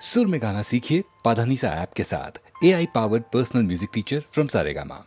सुर में गाना सीखिए पाधानीसा ऐप के साथ। AI powered personal music teacher from Saregama.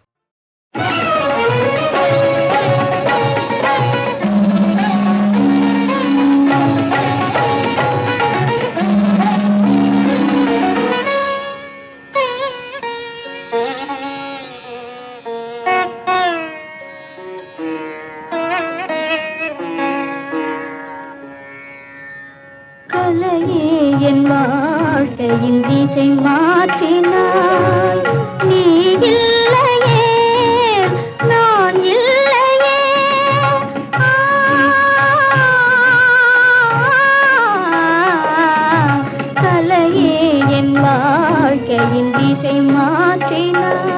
திசை மாற்றினாய் நீ இல்லையே நான் இல்லையே கலையே என் வாழ்க்கையின் திசை மாற்றினாய்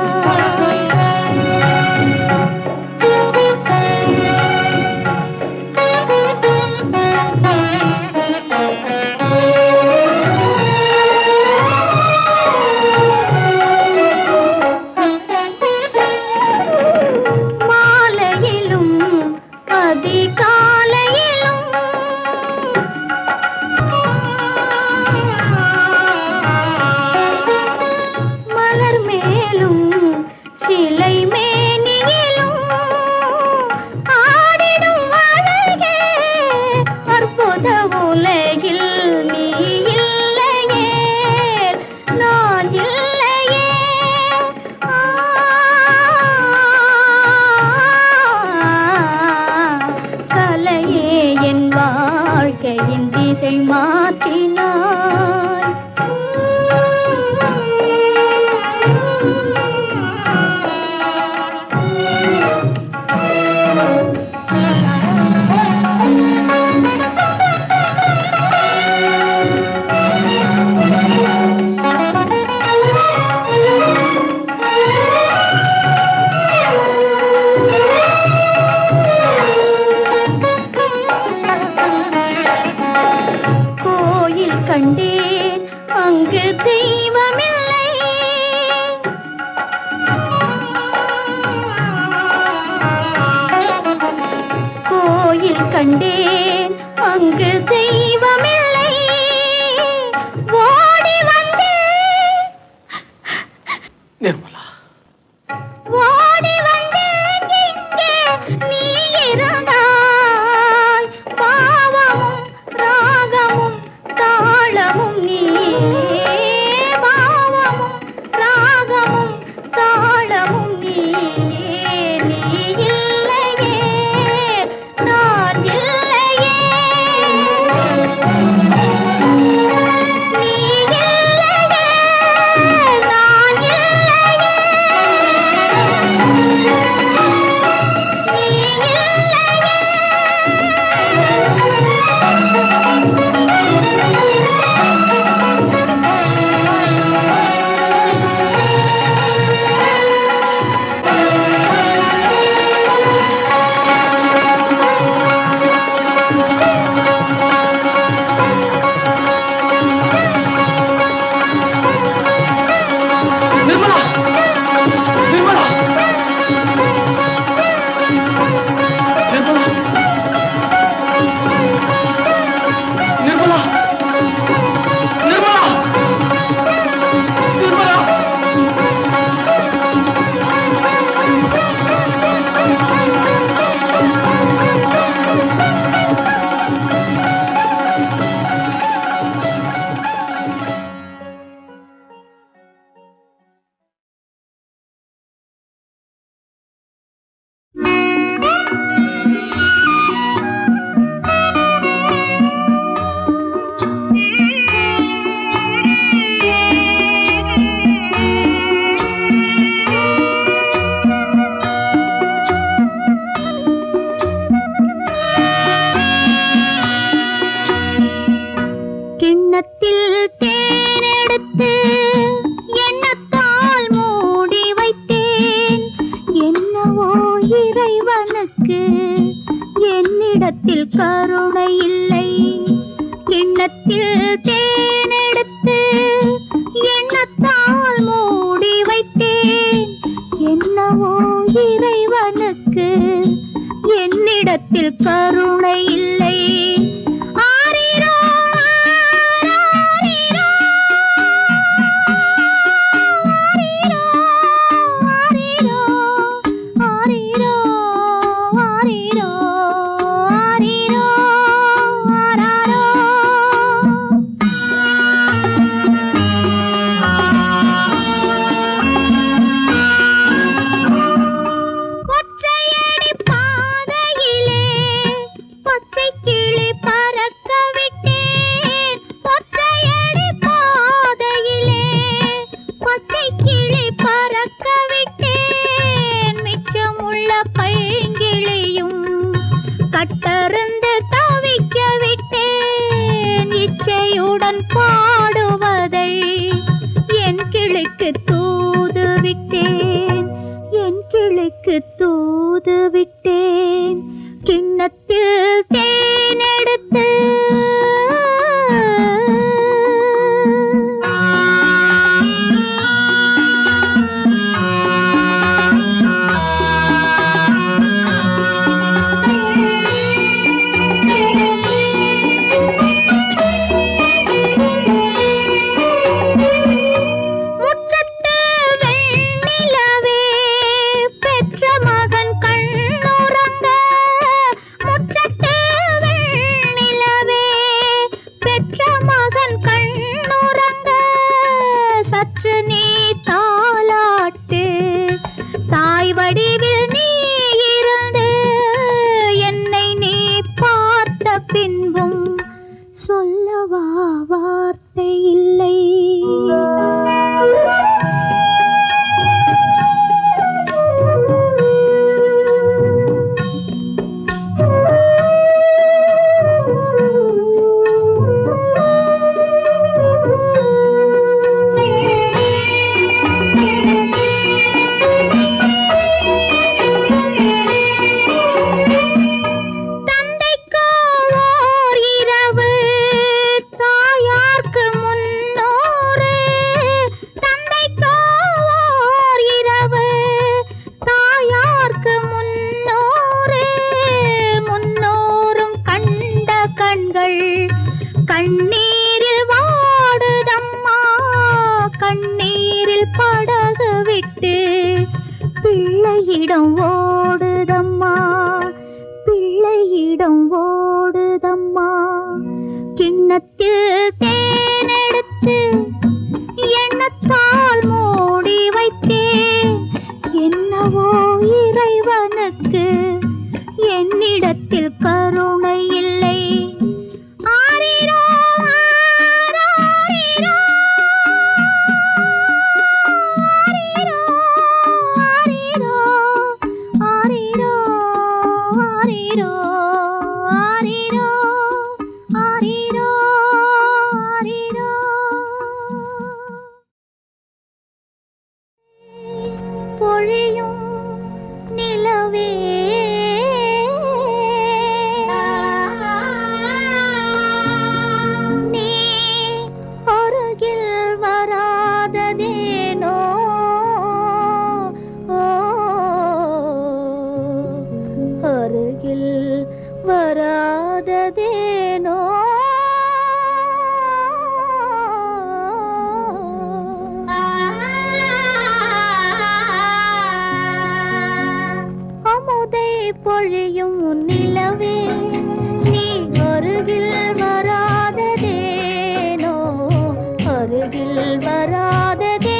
அருகில் வராததேனோ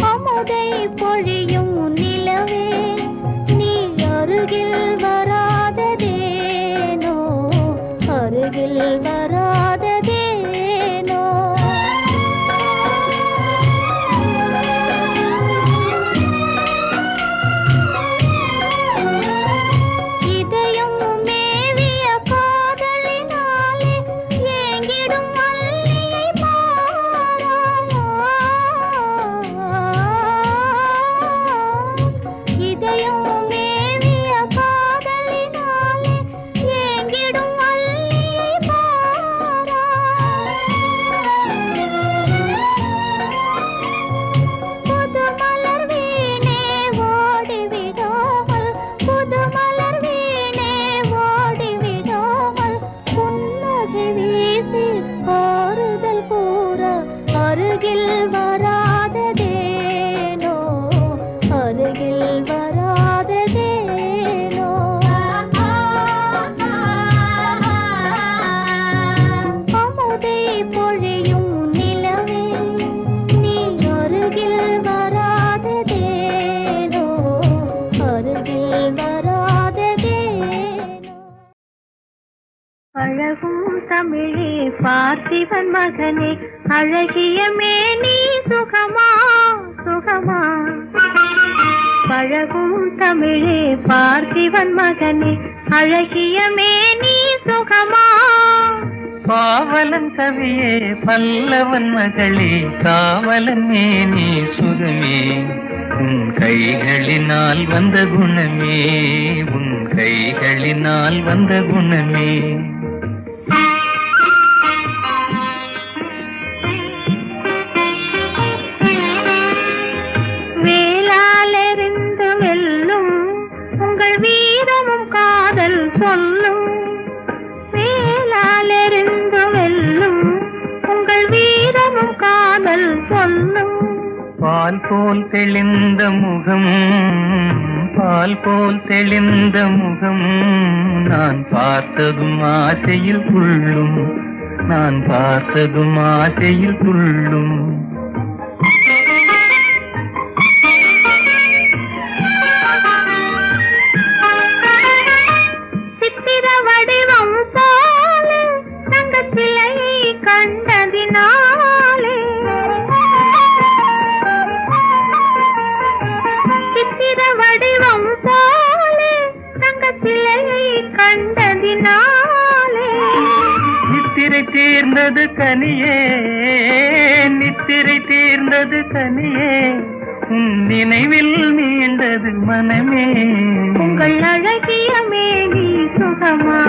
அமுதை பொழியும் நிலவே நீ அருகில் வராததேனோ அருகில் வராததேனோ இதயம் மேவிய காதலினாலே ஏங்கிடும் மல்லிகை மாறாயா இதயம் மேவிய காதலினாலே ஏங்கிடும் மல்லிகை மாறா புது மலர் வீணே ஓடிவிடாமல் புது மலர் வீணே ஓடிவிடாமல் புன்னகை வீசி ஆறுதல் கூற அருகில் வராததேனோ அருகில் வராததேனோ அமுதை பொழியும் நிலவே நீ அருகில் வராததேனோ அருகில் வராததேனோ அழகும் தமிழே பார்த்திபன் மகனே அழகிய மேனி சுகமா சுகமா பழகும் தமிழே பார்த்திபன் மகனே அழகிய மேனி சுகமா பாவலன் கவியே பல்லவன் மகளே காவலன் மேனி சுகமே உன் கைகளினால் வந்த குணமே உன் கைகளினால் வந்த குணமே வேளாலெறிந்து வெல்லும் உங்கள் வீரமும் காதல் சொல்லும் வேளாலெறிந்து வெல்லும் உங்கள் வீரமும் காதல் சொல்லும் பால் போல் தெளிந்த முகம் பால் போல் தெளிந்த முகம் நான் பார்த்ததும் ஆசையில் துள்ளும் நான் பார்த்ததும் ஆசையில் துள்ளும் சித்திர வடிவம் போலே தங்கச்சிலையை கண்டதினாலே சித்திர வடிவம் போலே தங்கச்சிலையை கண்டதினாலே நித்திரை தீர்ந்தது கனியே நித்திரை தீர்ந்தது கனியே உன் நினைவில் மீண்டது மனமே உங்கள் அழகிய மேனி சுகமா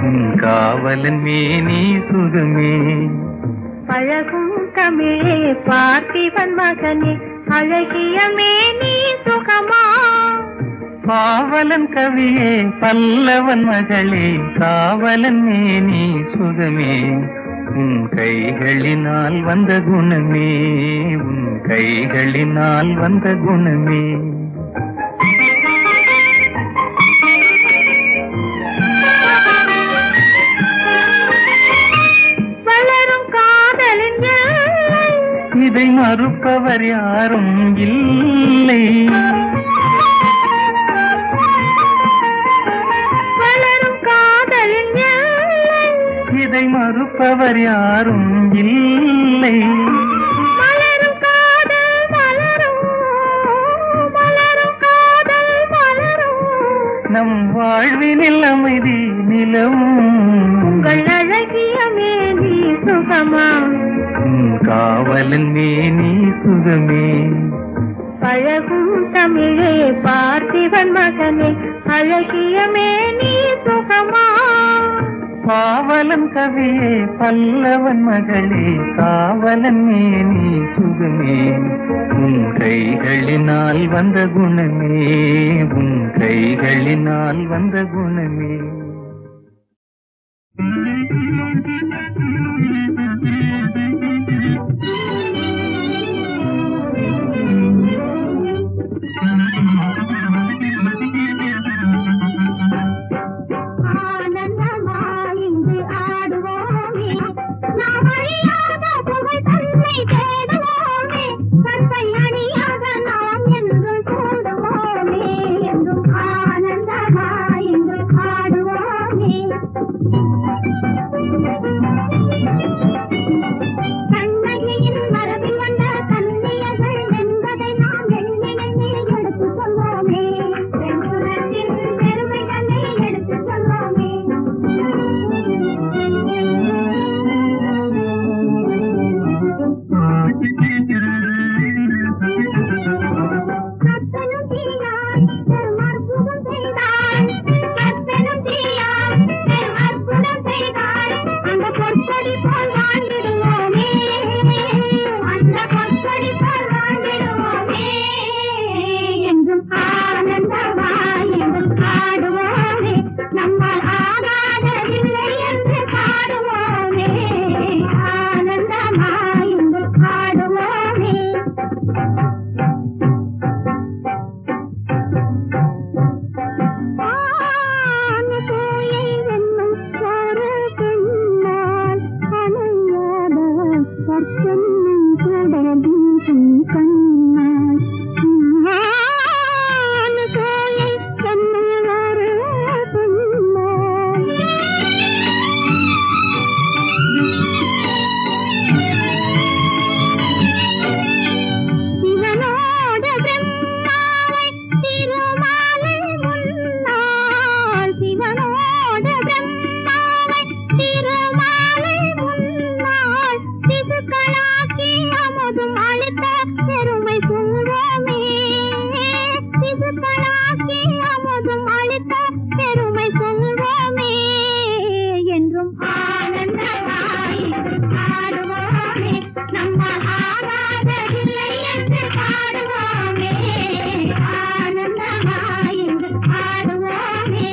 உன் காவலன் மேனி சுகமே பழகும் தமிழே பார்த்திபன் மகனே அழகிய மேனி சுகமா பாவலன் கவியே பல்லவன் மகளே காவலன் மேனி சுகமே உன் கைகளினால் வந்த குணமே உன் கைகளினால் வந்த குணமே வளரும் காதலின் எல்லை இதை மறுப்பவர் யாரும் இல்லை வளரும் காதலின் எல்லை இதை மறுப்பவர் யாரும் இல்லை மலரும் காதல் மலரும் மலரும் காதல் மலரும் நம் வாழ்வினில் அமைதி நிலவும் உங்கள் அழகிய மேனி சுகமா உன் காவலன் மேனி சுகமே பழகும் தமிழே பார்த்திபன் மகனே அழகிய மேனி சுகமா பாவலன் கவியே பல்லவன் மகளே காவலன் மேனி சுகமே உன் கைகளினால் வந்த குணமே உன் கைகளினால் வந்த குணமே ஆனந்தமா கண்ணகியின் மரபில் வந்த கன்னியர்கள் என்பதை நாம் எண்ணி எண்ணி எடுத்துச் சொல்வோமே. பெண்குலத்தின் பெருமை தன்னை எடுத்துச் சொல்வோமே. கற்பனும் தீயாய் பெரும் அற்புதம் செய்தாள். கற்பனும் தீயாய் பெரும் அற்புதம் செய்தாள். அந்த பொற்கொடி போல் வாழ்ந்திடுவோமே. அந்த பொற்கொடி போல் வாழ்ந்திடுவோமே. என்றும் ஆனந்தமாய் என்றும் பாடுவோமே. நம்மால் ஆகாததில்லை என்று பாடுவோமே. ஆனந்தமாய் என்றும் பாடுவோமே. ஆனபோயை வெல்லும் ஒரு பெண்ணால் அணையாத கற்பெண்ணும் சுடர்வீசும் கண்ணால். ஆனபோயை வெல்லும் ஒரு பெண்ணால் சிவனோட பிரம்மாவை திருமாலை முன்னாள். சிவனோட பிரம்மாவை திருமாலை முன்னாள். சிசுக்களாக்கி அமுதும் அளித்த பெருமை சொல்வோமே. சிசுக்களாக்கி அமுதும் அளித்த பெருமை சொல்வோமே. என்றும் ஆனந்தமாய் பாடுவோமே. நம்மால் ஆகாததில்லை என்று பாடுவோமே. ஆனந்தமாய் என்று பாடுவோமே.